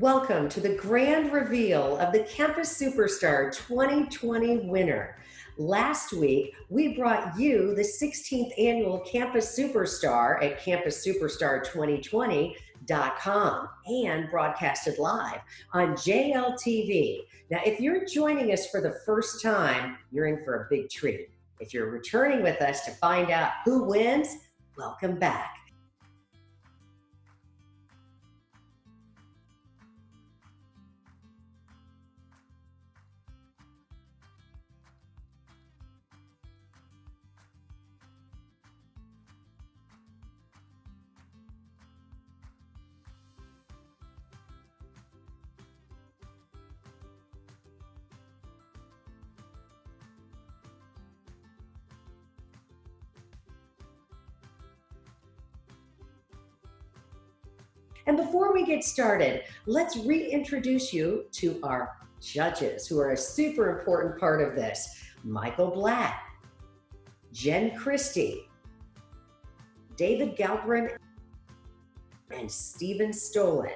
Welcome to the grand reveal of the Campus Superstar 2020 winner. Last week, we brought you the 16th annual Campus Superstar at campussuperstar2020.com and broadcasted live on JLTV. Now, if you're joining us for the first time, you're in for a big treat. If you're returning with us to find out who wins, welcome back. And before we get started, let's reintroduce you to our judges who are a super important part of this. Michael Blatt, Jen Christie, David Galbraith, and Stephen Stolen.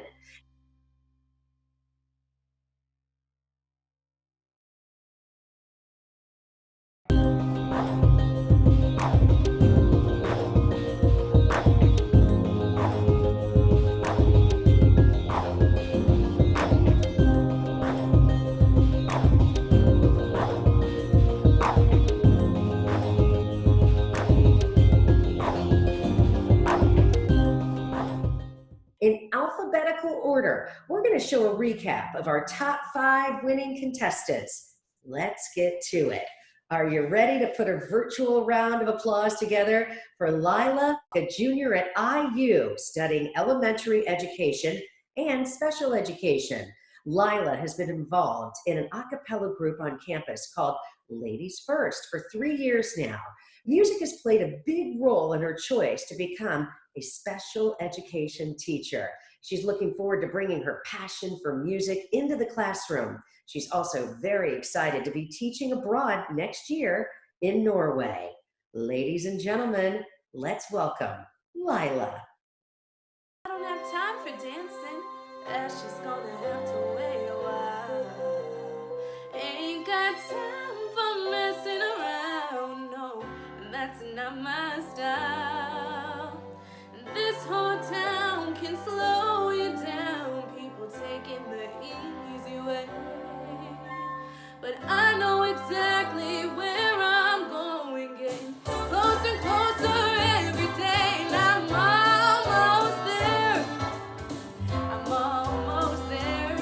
In alphabetical order, we're going to show a recap of our top 5 winning contestants. Let's get to it. Are you ready to put a virtual round of applause together for Lila, a junior at IU studying elementary education and special education? Lila has been involved in an a cappella group on campus called Ladies First for 3 years now. Music has played a big role in her choice to become a special education teacher. She's looking forward to bringing her passion for music into the classroom. She's also very excited to be teaching abroad next year in Norway. Ladies and gentlemen, let's welcome Lila. I don't have time for dancing. She's gonna have to wait a while. Ain't got time for messing around. No, that's not my style. This whole town can slow you down. People taking the easy way. But I know exactly where I'm going. Getting closer and closer every day. And I'm almost there. I'm almost there.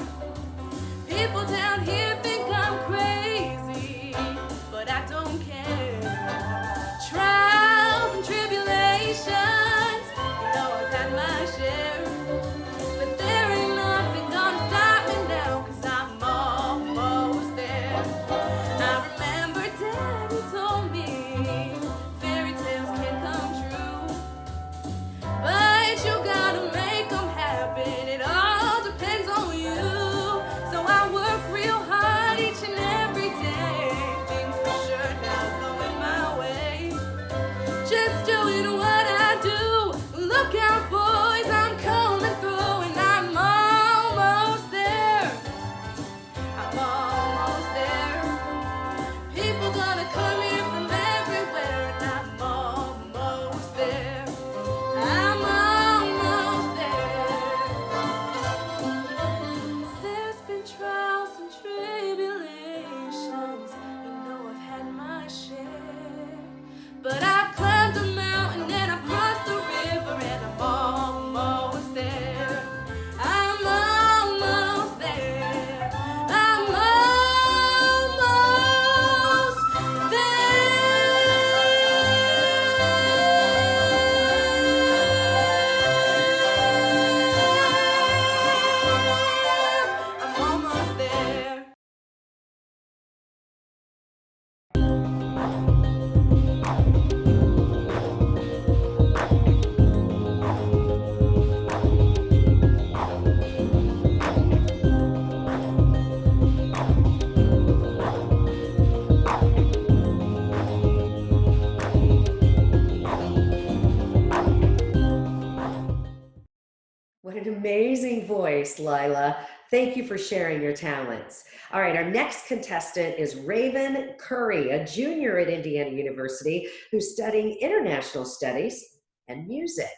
amazing voice, Lila. Thank you for sharing your talents. All right, our next contestant is Raven Curry, a junior at Indiana University who's studying international studies and music.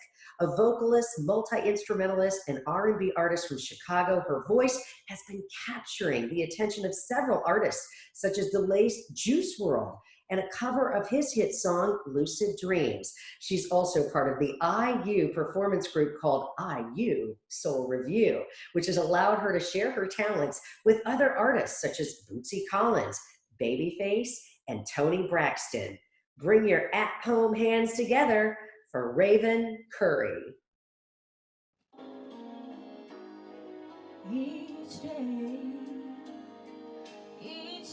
A vocalist, multi-instrumentalist, and R&B artist from Chicago, her voice has been capturing the attention of several artists, such as Delay's Juice WRLD, and a cover of his hit song, Lucid Dreams. She's also part of the IU performance group called IU Soul Review, which has allowed her to share her talents with other artists such as Bootsy Collins, Babyface, and Toni Braxton. Bring your at-home hands together for Raven Curry. Each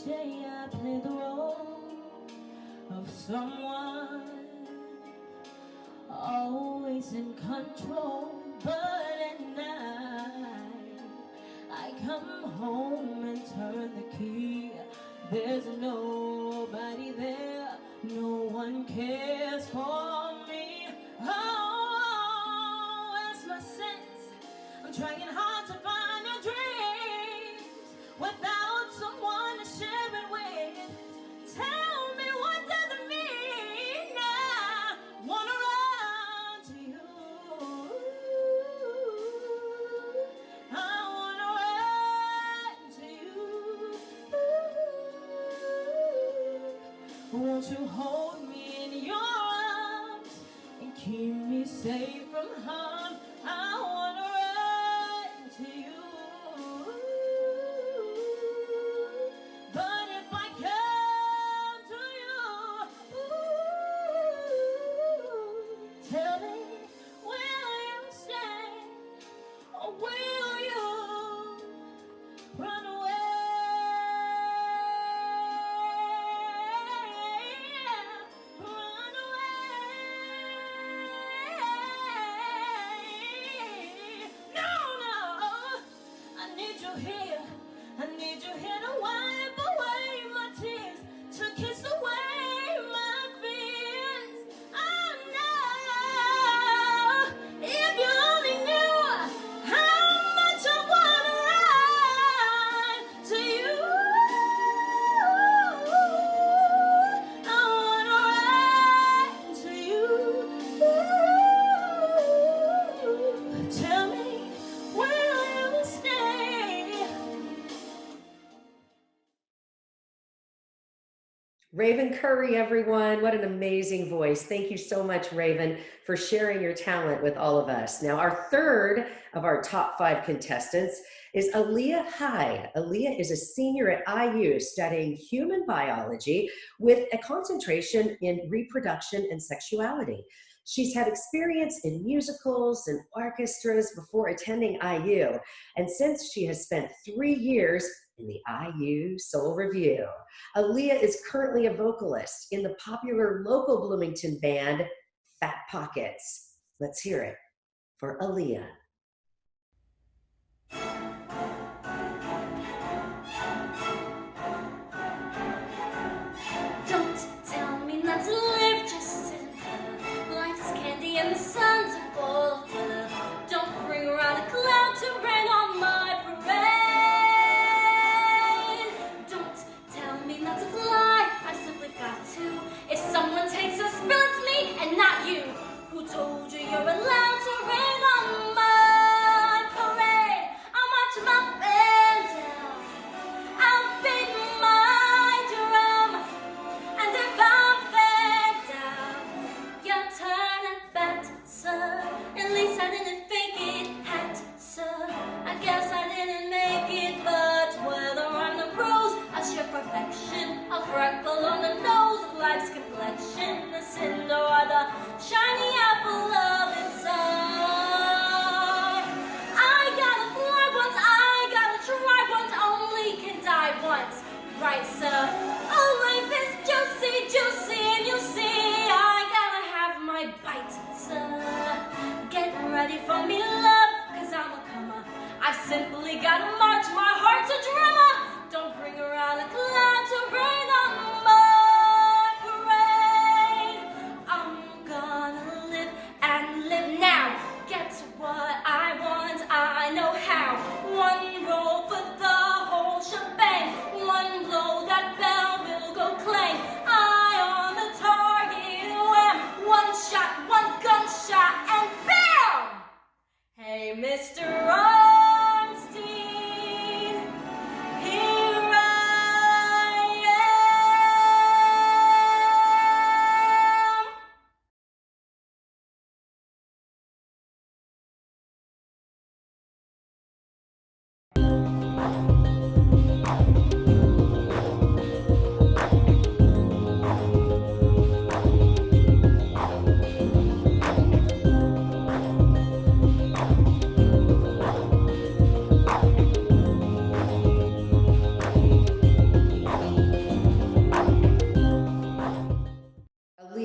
day I play the role of someone always in control, but at night I come home and turn the key. There's nobody there, no one cares for me. Oh, where's my sense? I'm trying hard to find your dreams without someone to share it with. Tell me, what does it mean? I wanna run to you. I wanna run to you. Won't you hold me in your arms and keep me safe from harm? I wanna run to you. But if I come to you, tell me, will you stay or will you run away? Run away. No, I need you here. I need you here to wipe away my tears, to kiss away my fears. I know if you only knew how much I wanna run to you. I wanna run to you. Tell me, will you stay? Raven Curry, everyone. What an amazing voice. Thank you so much, Raven, for sharing your talent with all of us. Now, our third of our top 5 contestants is Aaliyah Hyde. Aaliyah is a senior at IU studying human biology with a concentration in reproduction and sexuality. She's had experience in musicals and orchestras before attending IU, and since she has spent 3 years in the IU Soul Review. Aaliyah is currently a vocalist in the popular local Bloomington band, Fat Pockets. Let's hear it for Aaliyah. Don't tell me not to live, just sit there. Life's candy and the sun's a bowl of butter. Don't bring around a cloud to rain on my parade. Don't tell me not to fly, I simply got to. If someone takes a spill, it's me and not you. Who told you you're allowed to rain on my parade? I'll march my band down, I'll beat my drum, and if I'm fair,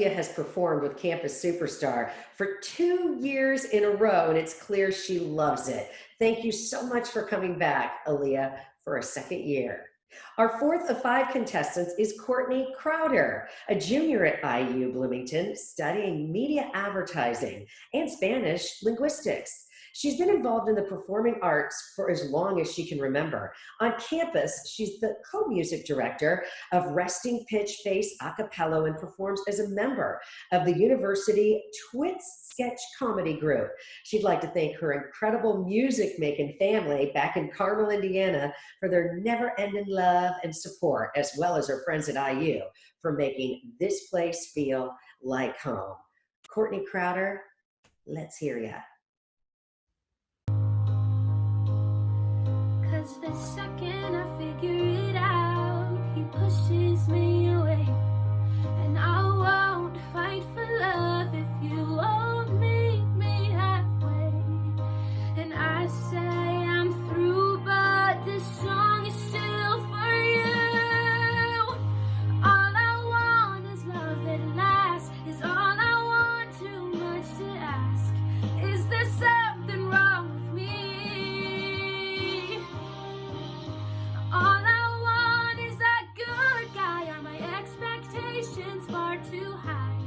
Aaliyah has performed with Campus Superstar for 2 years in a row, and it's clear she loves it. Thank you so much for coming back, Aaliyah, for a second year. Our fourth of 5 contestants is Courtney Crowder, a junior at IU Bloomington, studying media advertising and Spanish linguistics. She's been involved in the performing arts for as long as she can remember. On campus, she's the co-music director of Resting Pitch Face Acapello and performs as a member of the University Twits Sketch Comedy Group. She'd like to thank her incredible music-making family back in Carmel, Indiana, for their never-ending love and support, as well as her friends at IU for making this place feel like home. Courtney Crowder, let's hear ya. The second I figure it out, he pushes me away. And I won't fight for love if you won't meet me halfway. And I say I'm through, but this song is still for you. All I want is love that lasts, is all I want, too much to ask. Is there something wrong with me? All I want is a good guy. Are my expectations far too high?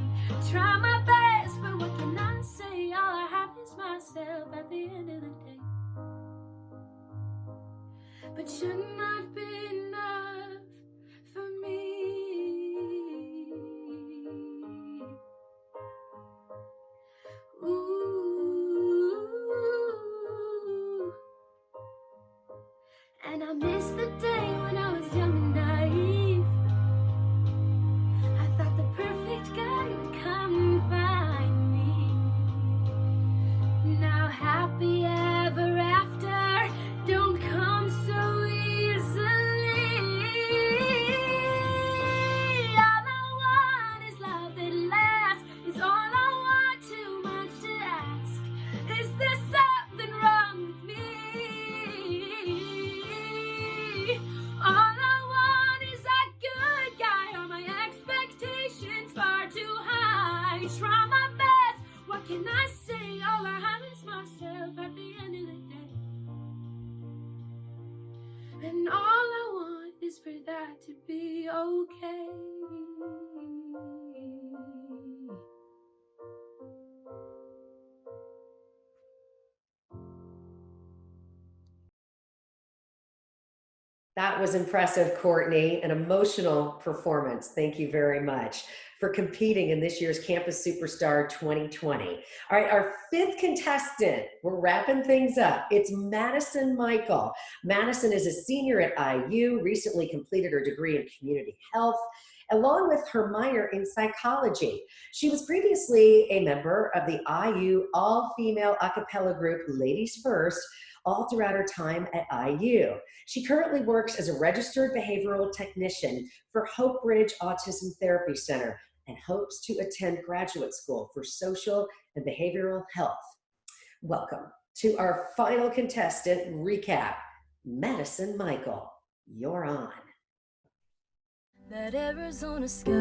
Try my best, but what can I say? All I have is myself at the end of the day. But you're not big enough for me. Ooh. And I miss the day when I was young and naive. I thought the perfect guy would come and find me. Now happy ever after don't come so easily. All I want is love that lasts, is all I want, too much to ask. Is there something wrong with me? All I want is a good guy. Are my expectations far too high? Try my best, what can I say? All I have is myself at the end of the day. And all I want is for that to be okay. That was impressive, Courtney, an emotional performance. Thank you very much for competing in this year's Campus Superstar 2020. All right, our 5th contestant, we're wrapping things up. It's Madison Michael. Madison is a senior at IU, recently completed her degree in community health, along with her minor in psychology. She was previously a member of the IU all-female a cappella group Ladies First, all throughout her time at IU. She currently works as a registered behavioral technician for Hope Ridge Autism Therapy Center and hopes to attend graduate school for social and behavioral health. Welcome to our final contestant recap. Madison Michael, you're on. That Arizona sky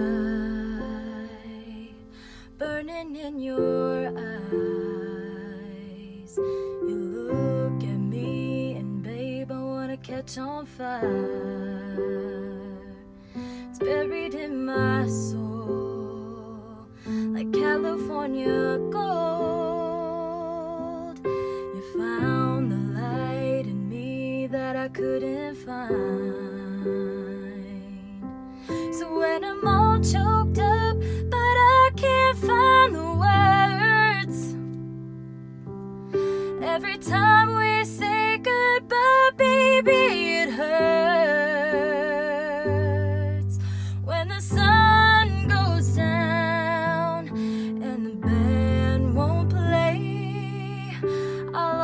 burning in your eyes. You look at me and babe, I wanna catch on fire. It's buried in my soul like California gold. You found the light in me that I couldn't find. So when I'm all choked up, but I can't find the words, every time we say goodbye, baby, it hurts. When the sun goes down and the band won't play, I'll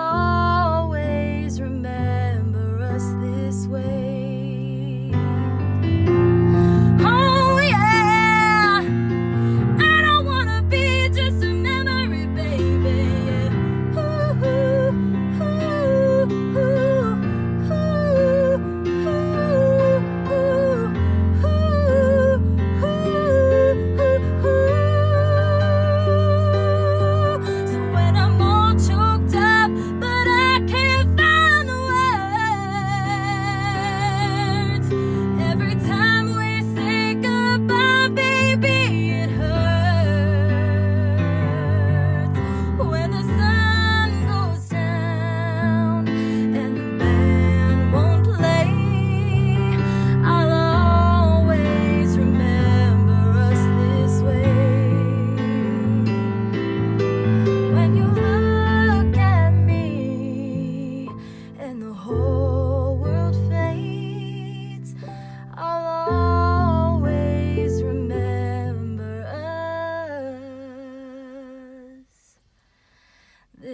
always remember us this way. Ooh, ooh, ooh.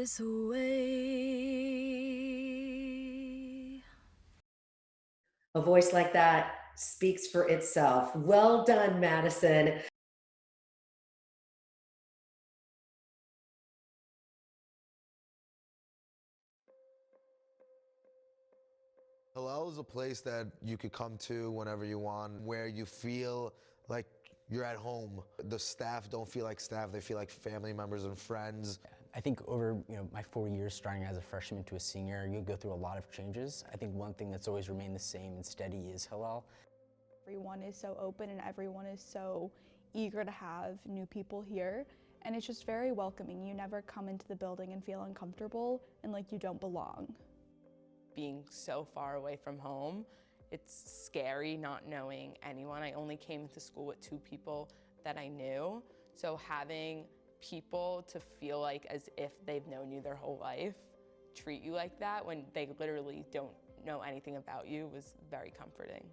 this way. A voice like that speaks for itself. Well done, Madison. Hillel is a place that you could come to whenever you want, where you feel like you're at home. The staff don't feel like staff, they feel like family members and friends. I think over my 4 years starting as a freshman to a senior, you'll go through a lot of changes. I think one thing that's always remained the same and steady is Hillel. Everyone is so open and everyone is so eager to have new people here, and it's just very welcoming. You never come into the building and feel uncomfortable and like you don't belong. Being so far away from home, it's scary not knowing anyone. I only came to school with 2 people that I knew, so having people to feel like as if they've known you their whole life treat you like that when they literally don't know anything about you was very comforting.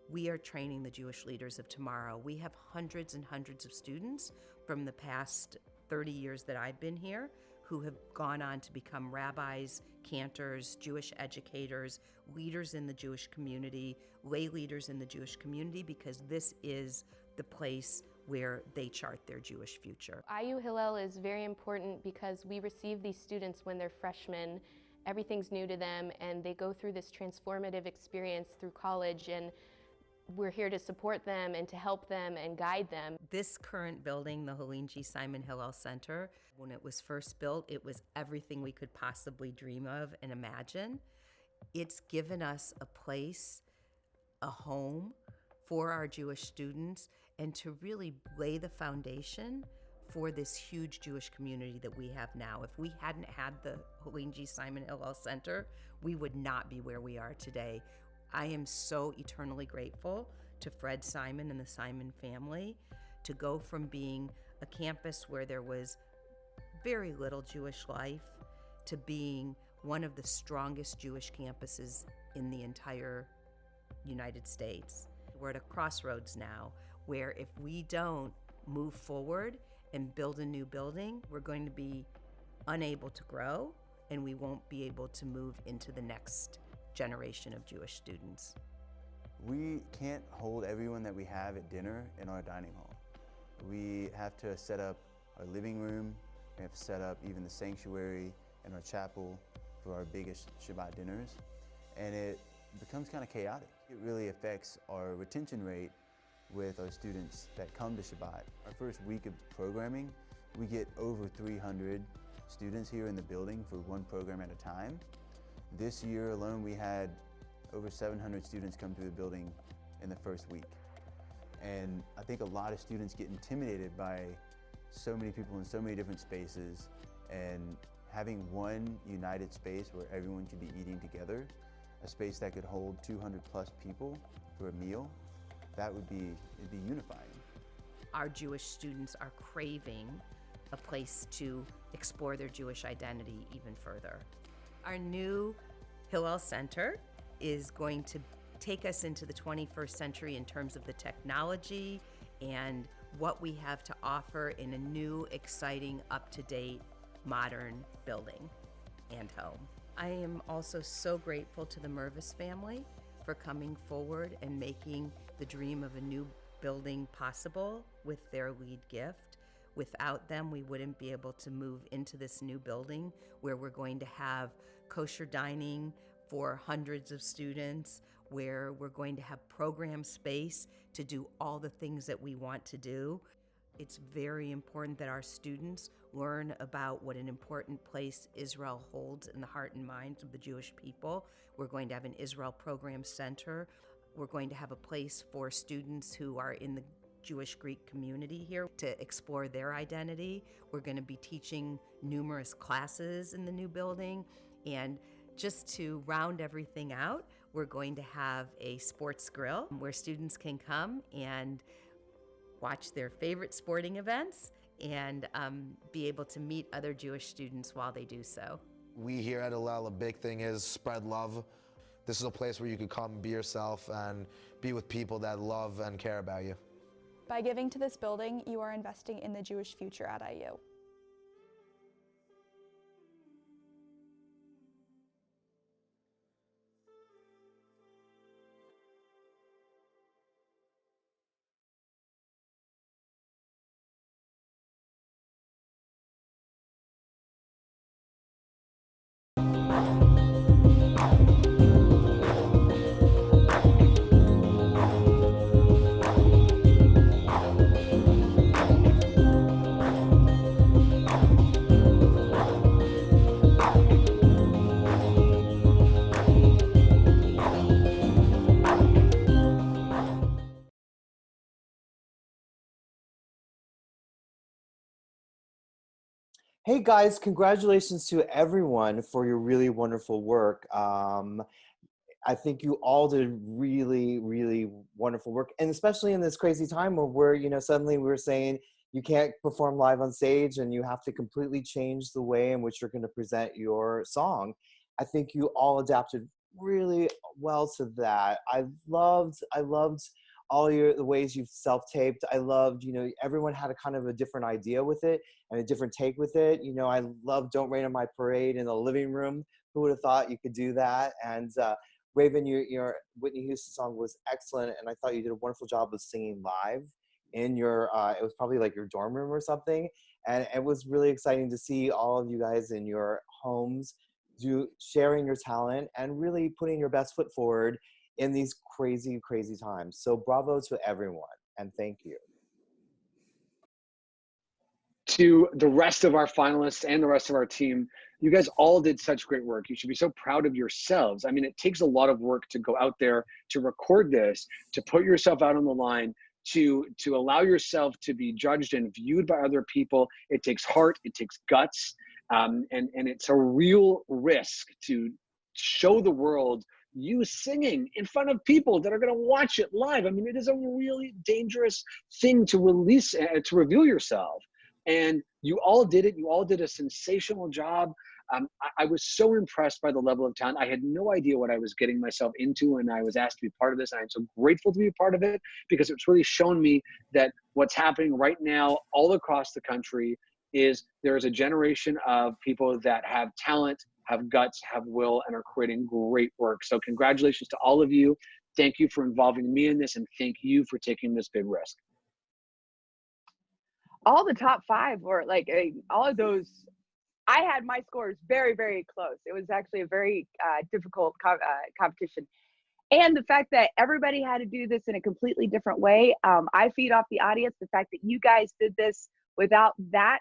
We are training the Jewish leaders of tomorrow. We have hundreds and hundreds of students from the past 30 years that I've been here who have gone on to become rabbis, cantors, Jewish educators, leaders in the Jewish community, lay leaders in the Jewish community, because this is the place where they chart their Jewish future. IU Hillel is very important because we receive these students when they're freshmen. Everything's new to them and they go through this transformative experience through college, and we're here to support them and to help them and guide them. This current building, the Helene G. Simon Hillel Center, when it was first built, it was everything we could possibly dream of and imagine. It's given us a place, a home for our Jewish students, and to really lay the foundation for this huge Jewish community that we have now. If we hadn't had the Helene G. Simon Hillel Center, we would not be where we are today. I am so eternally grateful to Fred Simon and the Simon family to go from being a campus where there was very little Jewish life to being one of the strongest Jewish campuses in the entire United States. We're at a crossroads now where if we don't move forward and build a new building, we're going to be unable to grow and we won't be able to move into the next generation of Jewish students. We can't hold everyone that we have at dinner in our dining hall. We have to set up our living room, we have to set up even the sanctuary and our chapel for our biggest Shabbat dinners, and it becomes kind of chaotic. It really affects our retention rate with our students that come to Shabbat. Our first week of programming, we get over 300 students here in the building for one program at a time. This year alone, we had over 700 students come through the building in the first week. And I think a lot of students get intimidated by so many people in so many different spaces, and having one united space where everyone could be eating together, a space that could hold 200 plus people for a meal, it'd be unifying. Our Jewish students are craving a place to explore their Jewish identity even further. Our new Hillel Center is going to take us into the 21st century in terms of the technology and what we have to offer in a new, exciting, up-to-date, modern building and home. I am also so grateful to the Mervis family for coming forward and making the dream of a new building possible with their lead gift. Without them, we wouldn't be able to move into this new building where we're going to have kosher dining for hundreds of students, where we're going to have program space to do all the things that we want to do. It's very important that our students learn about what an important place Israel holds in the heart and minds of the Jewish people. We're going to have an Israel Program Center. We're going to have a place for students who are in the Jewish Greek community here to explore their identity. We're going to be teaching numerous classes in the new building. And just to round everything out, we're going to have a sports grill where students can come and watch their favorite sporting events and be able to meet other Jewish students while they do so. We here at Hillel, a big thing is spread love. This is a place where you can come, be yourself, and be with people that love and care about you. By giving to this building, you are investing in the Jewish future at IU. Hey guys, congratulations to everyone for your really wonderful work. I think you all did really, really wonderful work. And especially in this crazy time where suddenly we're saying you can't perform live on stage and you have to completely change the way in which you're going to present your song. I think you all adapted really well to that. I loved all the ways you've self-taped. I loved, everyone had a kind of a different idea with it and a different take with it. I love Don't Rain on My Parade in the living room. Who would have thought you could do that? And Raven, your Whitney Houston song was excellent, and I thought you did a wonderful job of singing live in your, it was probably like your dorm room or something, and it was really exciting to see all of you guys in your homes sharing your talent and really putting your best foot forward in these crazy, crazy times. So bravo to everyone, and thank you. To the rest of our finalists and the rest of our team, you guys all did such great work. You should be so proud of yourselves. I mean, it takes a lot of work to go out there, to record this, to put yourself out on the line, to allow yourself to be judged and viewed by other people. It takes heart, it takes guts, and it's a real risk to show the world you singing in front of people that are going to watch it live. I mean, it is a really dangerous thing to release, to reveal yourself. And you all did it. You all did a sensational job. I was so impressed by the level of talent. I had no idea what I was getting myself into, and I was asked to be part of this. And I'm so grateful to be a part of it because it's really shown me that what's happening right now all across the country is there is a generation of people that have talent, have guts, have will, and are creating great work. So congratulations to all of you. Thank you for involving me in this, and thank you for taking this big risk. All the top 5 were like all of those. I had my scores very, very close. It was actually a very difficult competition. And the fact that everybody had to do this in a completely different way, I feed off the audience. The fact that you guys did this without that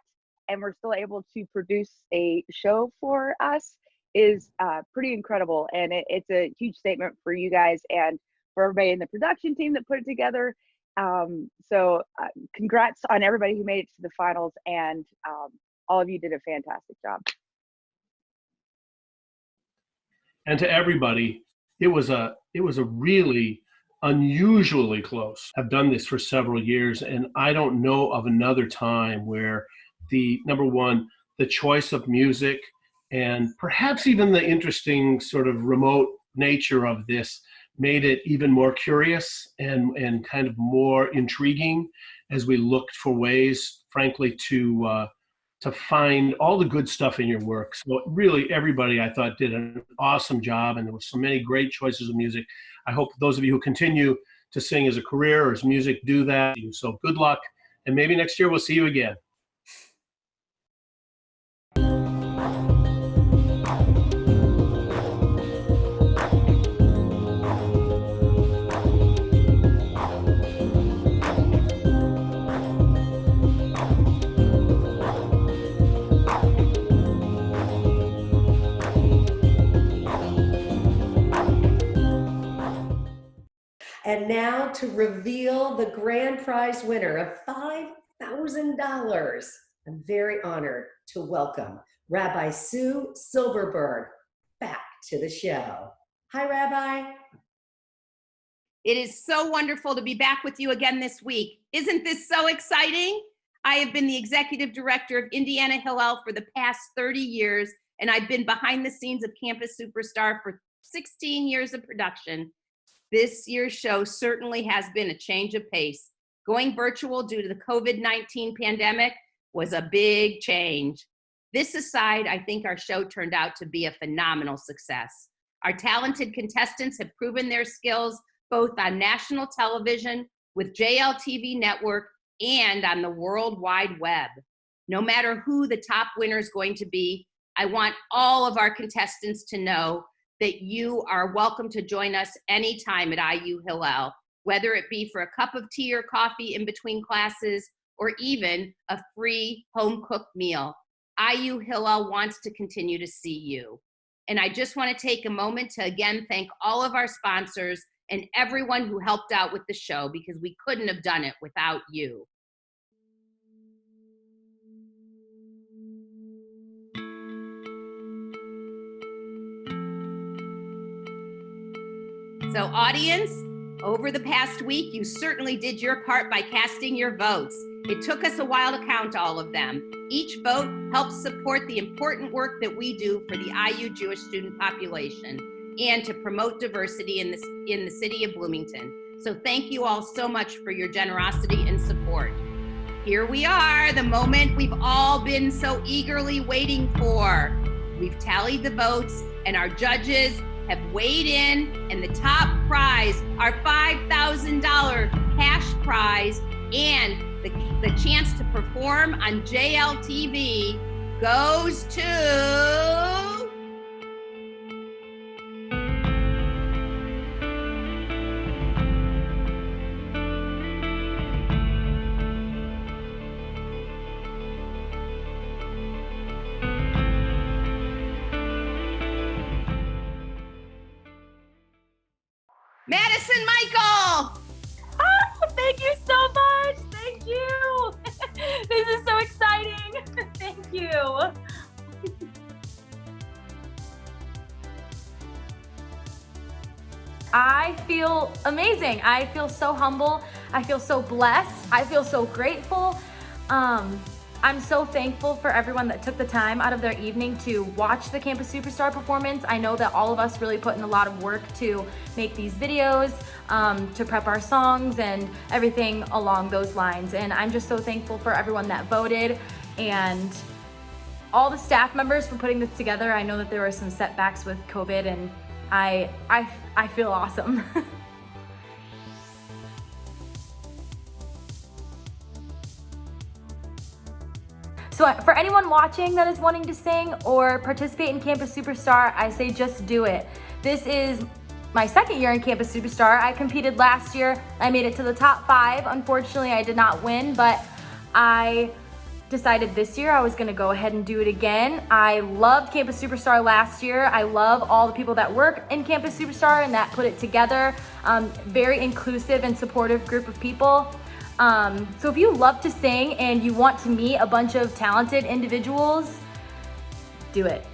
and we're still able to produce a show for us is pretty incredible. And it's a huge statement for you guys and for everybody in the production team that put it together. So congrats on everybody who made it to the finals, and all of you did a fantastic job. And to everybody, it was a really unusually close. I've done this for several years, and I don't know of another time where number one, the choice of music and perhaps even the interesting sort of remote nature of this made it even more curious and kind of more intriguing as we looked for ways, frankly, to find all the good stuff in your work. So really, everybody, I thought, did an awesome job, and there were so many great choices of music. I hope those of you who continue to sing as a career or as music do that. So good luck, and maybe next year we'll see you again. And now to reveal the grand prize winner of $5,000. I'm very honored to welcome Rabbi Sue Silverberg back to the show. Hi, Rabbi. It is so wonderful to be back with you again this week. Isn't this so exciting? I have been the executive director of Indiana Hillel for the past 30 years, and I've been behind the scenes of Campus Superstar for 16 years of production. This year's show certainly has been a change of pace. Going virtual due to the COVID-19 pandemic was a big change. This aside, I think our show turned out to be a phenomenal success. Our talented contestants have proven their skills both on national television with JLTV Network and on the World Wide Web. No matter who the top winner is going to be, I want all of our contestants to know that you are welcome to join us anytime at IU Hillel, whether it be for a cup of tea or coffee in between classes, or even a free home-cooked meal. IU Hillel wants to continue to see you. And I just want to take a moment to again thank all of our sponsors and everyone who helped out with the show, because we couldn't have done it without you. So audience, over the past week, you certainly did your part by casting your votes. It took us a while to count all of them. Each vote helps support the important work that we do for the IU Jewish student population and to promote diversity in the city of Bloomington. So thank you all so much for your generosity and support. Here we are, the moment we've all been so eagerly waiting for. We've tallied the votes and our judges have weighed in, and the top prize, our $5,000 cash prize and the chance to perform on JLTV goes to Madison Michael. Thank you so much. Thank you. This is so exciting. Thank you. I feel amazing. I feel so humble. I feel so blessed. I feel so grateful. I'm so thankful for everyone that took the time out of their evening to watch the Campus Superstar performance. I know that all of us really put in a lot of work to make these videos, to prep our songs and everything along those lines. And I'm just so thankful for everyone that voted and all the staff members for putting this together. I know that there were some setbacks with COVID and I feel awesome. So for anyone watching that is wanting to sing or participate in Campus Superstar, I say just do it. This is my second year in Campus Superstar. I competed last year. I made it to the top 5. Unfortunately, I did not win, but I decided this year I was gonna go ahead and do it again. I loved Campus Superstar last year. I love all the people that work in Campus Superstar and that put it together. Very inclusive and supportive group of people. So if you love to sing and you want to meet a bunch of talented individuals, do it.